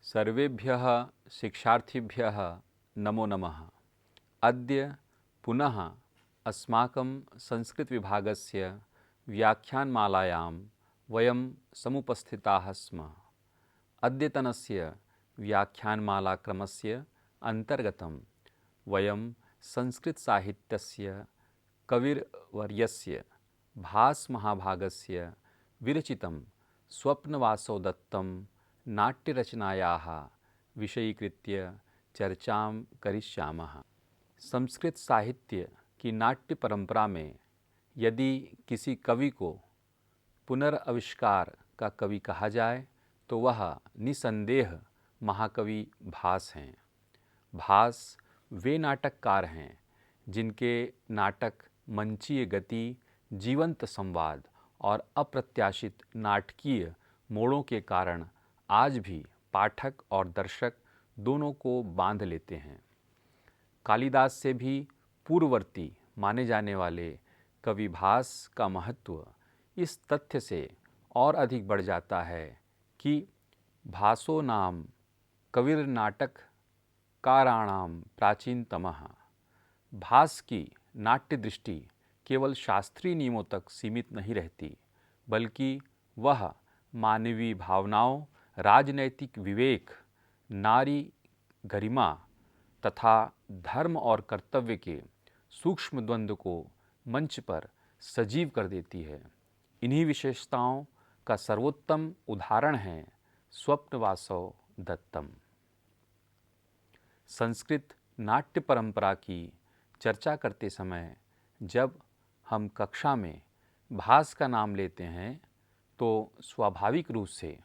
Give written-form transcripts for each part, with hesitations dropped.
सर्वेभ्यः शिक्षार्थिभ्यः नमो नमः। अद्य पुनः अस्माकं संस्कृतविभागस्य व्याख्यानमालायां वयं समुपस्थिताः स्मः। अद्यतनस्य व्याख्यानमालाक्रमस्य अन्तर्गतं वयं संस्कृतसाहित्यस्य कविवर्यस्य भासमहाभागस्य विरचितं स्वप्नवासव दत्तं नाट्यरचनायाः विषयीकृत्य चर्चां करिष्यामः। संस्कृत साहित्य की नाट्य परंपरा में यदि किसी कवि को पुनर्आविष्कार का कवि कहा जाए तो वह निसंदेह महाकवि भास हैं। भास वे नाटककार हैं जिनके नाटक मंचीय गति, जीवंत संवाद और अप्रत्याशित नाटकीय मोड़ों के कारण आज भी पाठक और दर्शक दोनों को बांध लेते हैं। कालिदास से भी पूर्ववर्ती माने जाने वाले कवि भास का महत्व इस तथ्य से और अधिक बढ़ जाता है कि भासो नाम कविर्नाटक काराणाम प्राचीनतमः। भास की नाट्य दृष्टि केवल शास्त्रीय नियमों तक सीमित नहीं रहती, बल्कि वह मानवीय भावनाओं, राजनैतिक विवेक, नारी गरिमा तथा धर्म और कर्तव्य के सूक्ष्म द्वंद्व को मंच पर सजीव कर देती है। इन्हीं विशेषताओं का सर्वोत्तम उदाहरण है स्वप्नवासव दत्तम। संस्कृत नाट्य परंपरा की चर्चा करते समय जब हम कक्षा में भास का नाम लेते हैं तो स्वाभाविक रूप से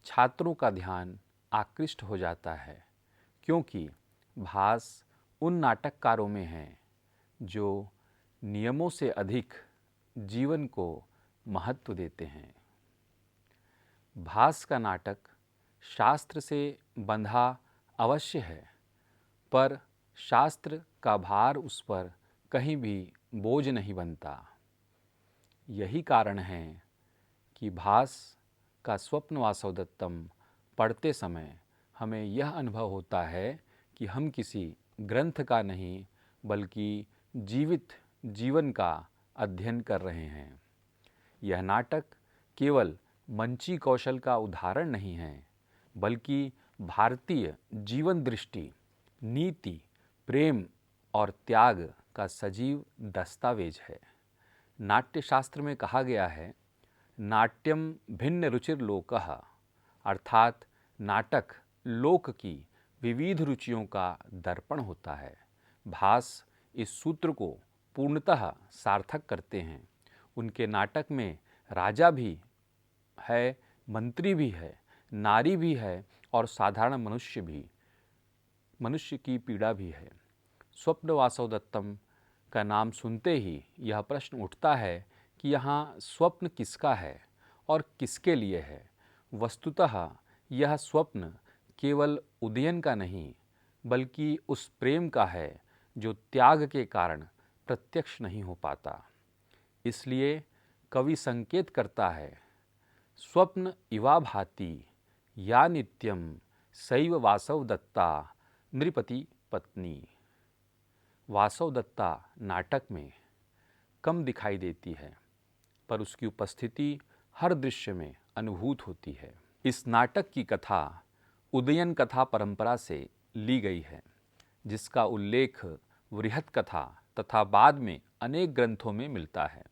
छात्रों का ध्यान आकृष्ट हो जाता है, क्योंकि भास उन नाटककारों में हैं जो नियमों से अधिक जीवन को महत्व देते हैं। भास का नाटक शास्त्र से बंधा अवश्य है, पर शास्त्र का भार उस पर कहीं भी बोझ नहीं बनता। यही कारण है कि भास का स्वप्नवासव दत्तम पढ़ते समय हमें यह अनुभव होता है कि हम किसी ग्रंथ का नहीं बल्कि जीवित जीवन का अध्ययन कर रहे हैं। यह नाटक केवल मंची कौशल का उदाहरण नहीं है, बल्कि भारतीय जीवन दृष्टि, नीति, प्रेम और त्याग का सजीव दस्तावेज है। नाट्यशास्त्र में कहा गया है, नाट्यम भिन्न रुचिर लोकः, अर्थात नाटक लोक की विविध रुचियों का दर्पण होता है। भास इस सूत्र को पूर्णतः सार्थक करते हैं। उनके नाटक में राजा भी है, मंत्री भी है, नारी भी है और साधारण मनुष्य की पीड़ा भी है। स्वप्नवासव दत्तम का नाम सुनते ही यह प्रश्न उठता है कि यहाँ स्वप्न किसका है और किसके लिए है। वस्तुतः यह स्वप्न केवल उदयन का नहीं, बल्कि उस प्रेम का है जो त्याग के कारण प्रत्यक्ष नहीं हो पाता। इसलिए कवि संकेत करता है, स्वप्न इवा भाति या नित्यम सैव वासव दत्ता नृपति पत्नी। वासव दत्ता नाटक में कम दिखाई देती है, पर उसकी उपस्थिति हर दृश्य में अनुभूत होती है। इस नाटक की कथा उदयन कथा परंपरा से ली गई है, जिसका उल्लेख वृहत कथा तथा बाद में अनेक ग्रंथों में मिलता है।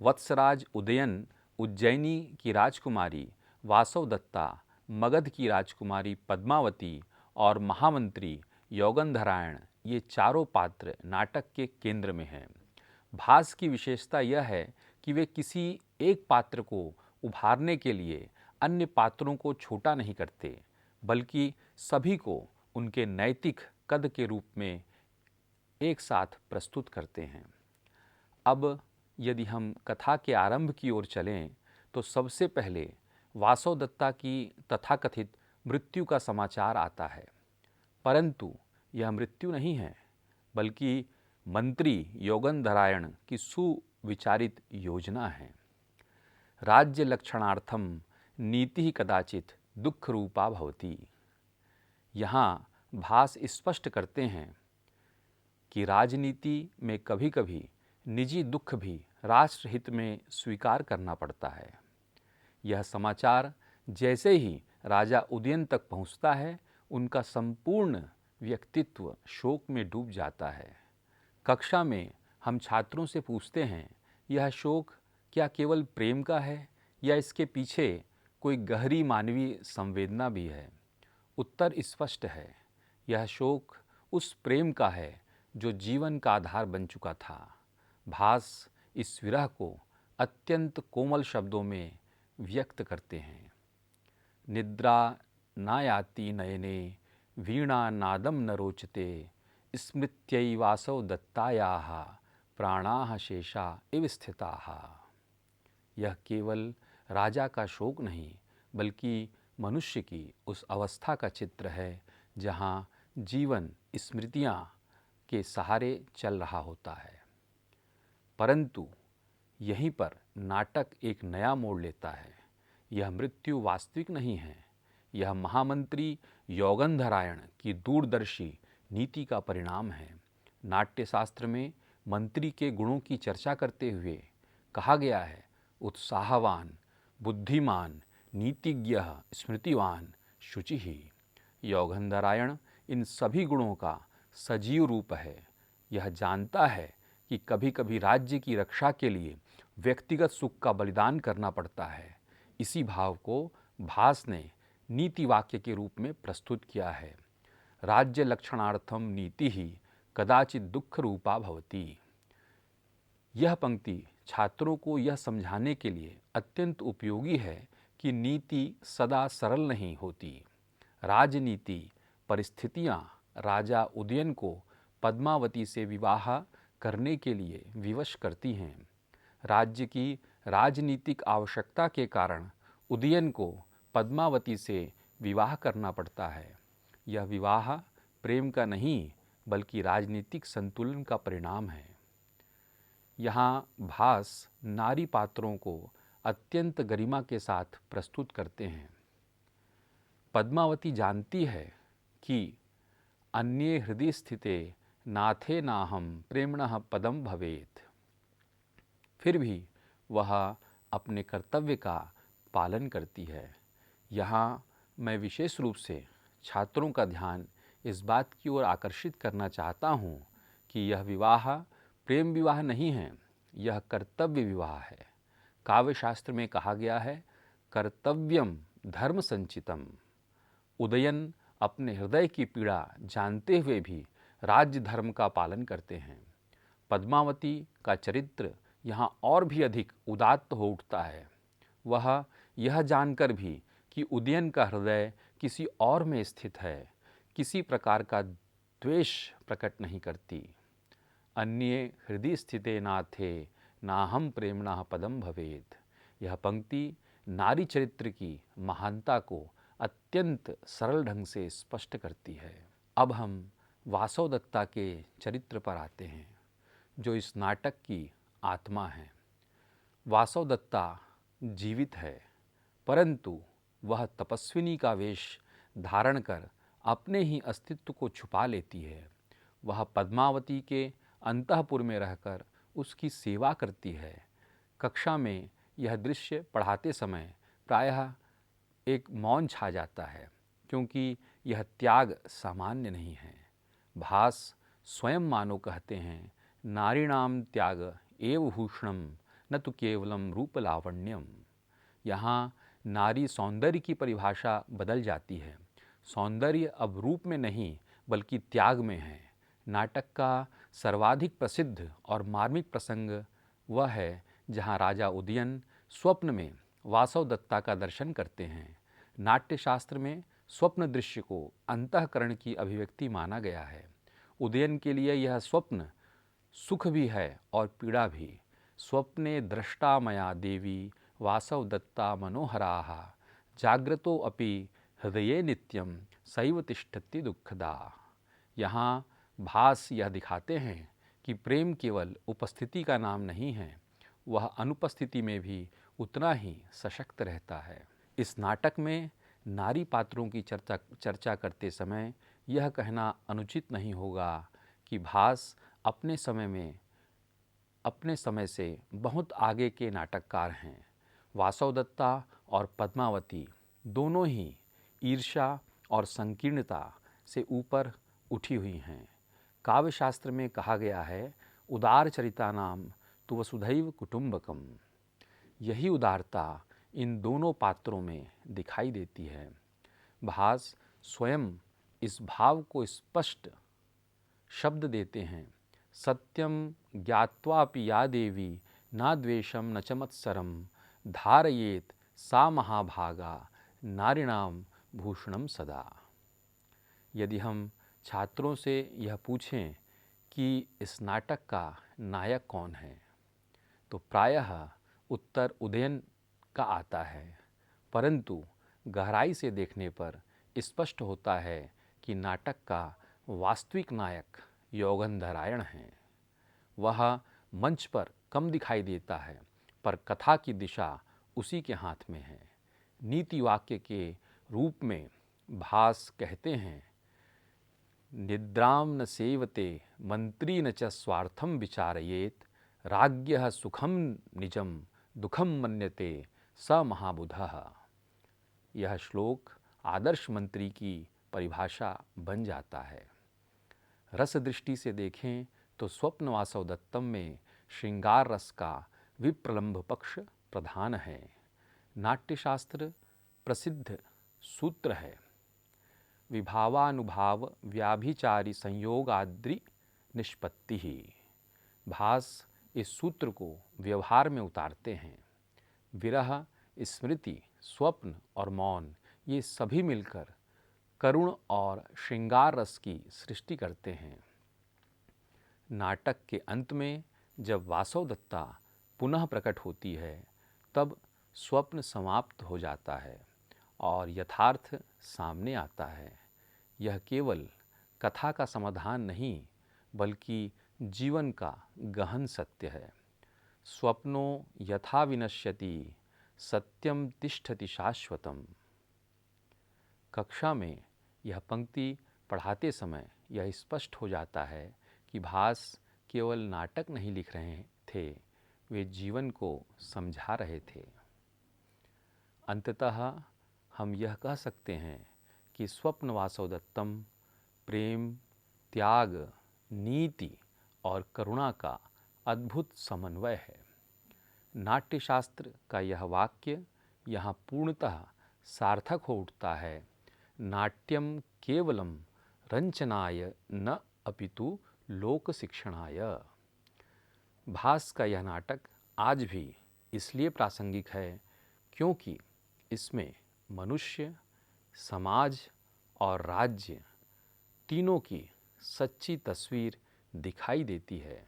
वत्सराज उदयन उज्जैनी की राजकुमारी वासव दत्ता, मगध की राजकुमारी पद्मावती और महामंत्री योगंधरायण, ये चारों पात्र नाटक के केंद्र में हैं। भास की विशेषता यह है कि वे किसी एक पात्र को उभारने के लिए अन्य पात्रों को छोटा नहीं करते, बल्कि सभी को उनके नैतिक कद के रूप में एक साथ प्रस्तुत करते हैं। अब यदि हम कथा के आरंभ की ओर चलें तो सबसे पहले वासव दत्ता की तथाकथित मृत्यु का समाचार आता है, परंतु यह मृत्यु नहीं है, बल्कि मंत्री योगंधरायण की सुविचारित योजना है। राज्य लक्षणार्थम नीति कदाचित दुख रूपा भवति। यहाँ भास स्पष्ट करते हैं कि राजनीति में कभी कभी निजी दुख भी राष्ट्रहित में स्वीकार करना पड़ता है। यह समाचार जैसे ही राजा उदयन तक पहुँचता है, उनका संपूर्ण व्यक्तित्व शोक में डूब जाता है। कक्षा में हम छात्रों से पूछते हैं, यह शोक क्या केवल प्रेम का है या इसके पीछे कोई गहरी मानवीय संवेदना भी है? उत्तर स्पष्ट है, यह शोक उस प्रेम का है जो जीवन का आधार बन चुका था। भास इस विरह को अत्यंत कोमल शब्दों में व्यक्त करते हैं। निद्रा नायाति नयने वीणा नादम न रोचते स्मृत्यैवासौ दत्तायाः प्राणाः शेषा इव स्थिताः। यह केवल राजा का शोक नहीं, बल्कि मनुष्य की उस अवस्था का चित्र है जहाँ जीवन स्मृतियाँ के सहारे चल रहा होता है। परंतु यहीं पर नाटक एक नया मोड़ लेता है। यह मृत्यु वास्तविक नहीं है, यह महामंत्री योगंधरायण की दूरदर्शी नीति का परिणाम है। नाट्यशास्त्र में मंत्री के गुणों की चर्चा करते हुए कहा गया है, उत्साहवान, बुद्धिमान, नीतिज्ञ, स्मृतिवान, शुचिः। योगंधरायण इन सभी गुणों का सजीव रूप है। यह जानता है कि कभी कभी राज्य की रक्षा के लिए व्यक्तिगत सुख का बलिदान करना पड़ता है। इसी भाव को भास ने नीति वाक्य के रूप में प्रस्तुत किया है। राज्य लक्षणार्थम नीति ही कदाचित दुख रूपा भवति। यह पंक्ति छात्रों को यह समझाने के लिए अत्यंत उपयोगी है कि नीति सदा सरल नहीं होती। राजनीति परिस्थितियाँ राजा उदयन को पद्मावती से विवाह करने के लिए विवश करती हैं। राज्य की राजनीतिक आवश्यकता के कारण उदयन को पद्मावती से विवाह करना पड़ता है। यह विवाह प्रेम का नहीं, बल्कि राजनीतिक संतुलन का परिणाम है। यहाँ भास नारी पात्रों को अत्यंत गरिमा के साथ प्रस्तुत करते हैं। पद्मावती जानती है कि अन्ये हृदय स्थिते नाथे नाहम प्रेम्णः पदम भवेत्। फिर भी वह अपने कर्तव्य का पालन करती है। यहाँ मैं विशेष रूप से छात्रों का ध्यान इस बात की ओर आकर्षित करना चाहता हूँ कि यह विवाह प्रेम विवाह नहीं है, यह कर्तव्य विवाह है। काव्यशास्त्र में कहा गया है, कर्तव्यम धर्म संचितम। उदयन अपने हृदय की पीड़ा जानते हुए भी राज्य धर्म का पालन करते हैं। पद्मावती का चरित्र यहाँ और भी अधिक उदात्त हो उठता है। वह यह जानकर भी कि उदयन का हृदय किसी और में स्थित है, किसी प्रकार का द्वेष प्रकट नहीं करती। अन्ये हृदय स्थिते नाथे नाहम प्रेम्णः पदम भवेत्। यह पंक्ति नारी चरित्र की महानता को अत्यंत सरल ढंग से स्पष्ट करती है। अब हम वासवदत्ता के चरित्र पर आते हैं, जो इस नाटक की आत्मा है। वासवदत्ता जीवित है, परंतु वह तपस्विनी का वेश धारण कर अपने ही अस्तित्व को छुपा लेती है। वह पद्मावती के अंतःपुर में रहकर उसकी सेवा करती है। कक्षा में यह दृश्य पढ़ाते समय प्रायः एक मौन छा जाता है, क्योंकि यह त्याग सामान्य नहीं है। भास स्वयं मानो कहते हैं, नारीणाम त्याग एव भूषणम न तो केवलम रूपलावण्यम। यहाँ नारी सौंदर्य की परिभाषा बदल जाती है। सौंदर्य अब रूप में नहीं, बल्कि त्याग में है। नाटक का सर्वाधिक प्रसिद्ध और मार्मिक प्रसंग वह है जहाँ राजा उदयन स्वप्न में वासवदत्ता का दर्शन करते हैं। नाट्यशास्त्र में स्वप्न दृश्य को अंतःकरण की अभिव्यक्ति माना गया है। उदयन के लिए यह स्वप्न सुख भी है और पीड़ा भी। स्वप्ने दृष्टा मया देवी वासवदत्ता मनोहराः जाग्रतो अपि हृदये नित्यम सैव तिष्ठति दुःखदा। यहाँ भास यह दिखाते हैं कि प्रेम केवल उपस्थिति का नाम नहीं है, वह अनुपस्थिति में भी उतना ही सशक्त रहता है। इस नाटक में नारी पात्रों की चर्चा करते समय यह कहना अनुचित नहीं होगा कि भास अपने समय से बहुत आगे के नाटककार हैं। वासवदत्ता और पद्मावती दोनों ही ईर्ष्या और संकीर्णता से ऊपर उठी हुई हैं। काव्यशास्त्र में कहा गया है, उदार चरितानाम तु वसुधैव कुटुंबकम। यही उदारता इन दोनों पात्रों में दिखाई देती है। भास स्वयं इस भाव को स्पष्ट शब्द देते हैं, सत्यम ज्ञात्वापि या देवी न द्वेषम न च मत्सरम धारयेत सा महाभागा नारिणाम भूषणम सदा। यदि हम छात्रों से यह पूछें कि इस नाटक का नायक कौन है, तो प्रायः उत्तर उदयन का आता है, परंतु गहराई से देखने पर स्पष्ट होता है कि नाटक का वास्तविक नायक योगंधरायण हैं। वह मंच पर कम दिखाई देता है, पर कथा की दिशा उसी के हाथ में है। नीति वाक्य के रूप में भास कहते हैं, निद्राम न सेवते मंत्री न च स्वार्थम विचारयेत राज्ञः सुखम निजम दुखम मन्यते स महाबुधः। यह श्लोक आदर्श मंत्री की परिभाषा बन जाता है। रस दृष्टि से देखें तो स्वप्न वासवदत्तम में श्रृंगार रस का विप्रलंभ पक्ष प्रधान है। नाट्यशास्त्र प्रसिद्ध सूत्र है, विभावानुभाव व्याभिचारी संयोगाद्रि निष्पत्ति ही। भास इस सूत्र को व्यवहार में उतारते हैं। विरह, स्मृति, स्वप्न और मौन ये सभी मिलकर करुण और श्रृंगार रस की सृष्टि करते हैं। नाटक के अंत में जब वासवदत्ता पुनः प्रकट होती है, तब स्वप्न समाप्त हो जाता है और यथार्थ सामने आता है। यह केवल कथा का समाधान नहीं, बल्कि जीवन का गहन सत्य है। स्वप्नो यथा विनश्यति सत्यम तिष्ठति शाश्वतम। कक्षा में यह पंक्ति पढ़ाते समय यह स्पष्ट हो जाता है कि भास केवल नाटक नहीं लिख रहे थे, वे जीवन को समझा रहे थे। अंततः हम यह कह सकते हैं कि स्वप्न वासवदत्तम प्रेम, त्याग, नीति और करुणा का अद्भुत समन्वय है। नाट्यशास्त्र का यह वाक्य यहाँ पूर्णतः सार्थक हो उठता है, नाट्यम केवलम रंचनाय न अपितु लोक शिक्षणाय। भास का यह नाटक आज भी इसलिए प्रासंगिक है क्योंकि इसमें मनुष्य, समाज और राज्य तीनों की सच्ची तस्वीर दिखाई देती है।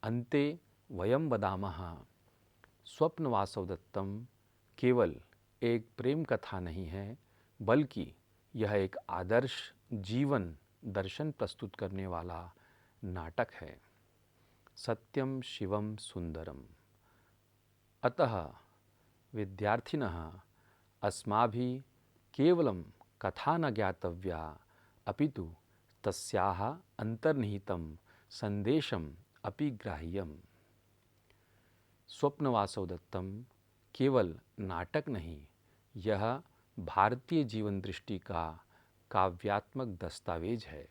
अन्ते वयम वदामः, स्वप्न वासवदत्तम केवल एक प्रेम कथा नहीं है, बल्कि यह एक आदर्श जीवन दर्शन प्रस्तुत करने वाला नाटक है। सत्यम शिवम सुंदरम। अतः विद्यार्थिनः अस्माभिः केवलं कथा न ज्ञातव्या, अपितु तस्याः अंतर्निहितं संदेशम अपि ग्राह्यम्। स्वप्न वासवदत्तम केवल नाटक नहीं, यह भारतीय जीवन दृष्टि का काव्यात्मक दस्तावेज है।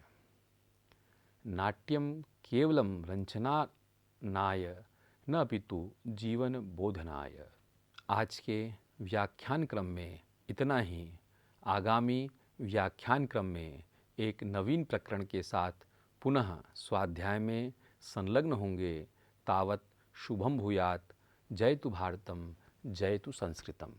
नाट्यम केवलम रंचनाय न अपितु जीवन बोधनाय। आज के व्याख्यान क्रम में इतना ही। आगामी व्याख्यान क्रम में एक नवीन प्रकरण के साथ पुनः स्वाध्याय में संलग्न होंगे। तावत शुभम भूयात्। जयतु भारतम, जयतु संस्कृतम।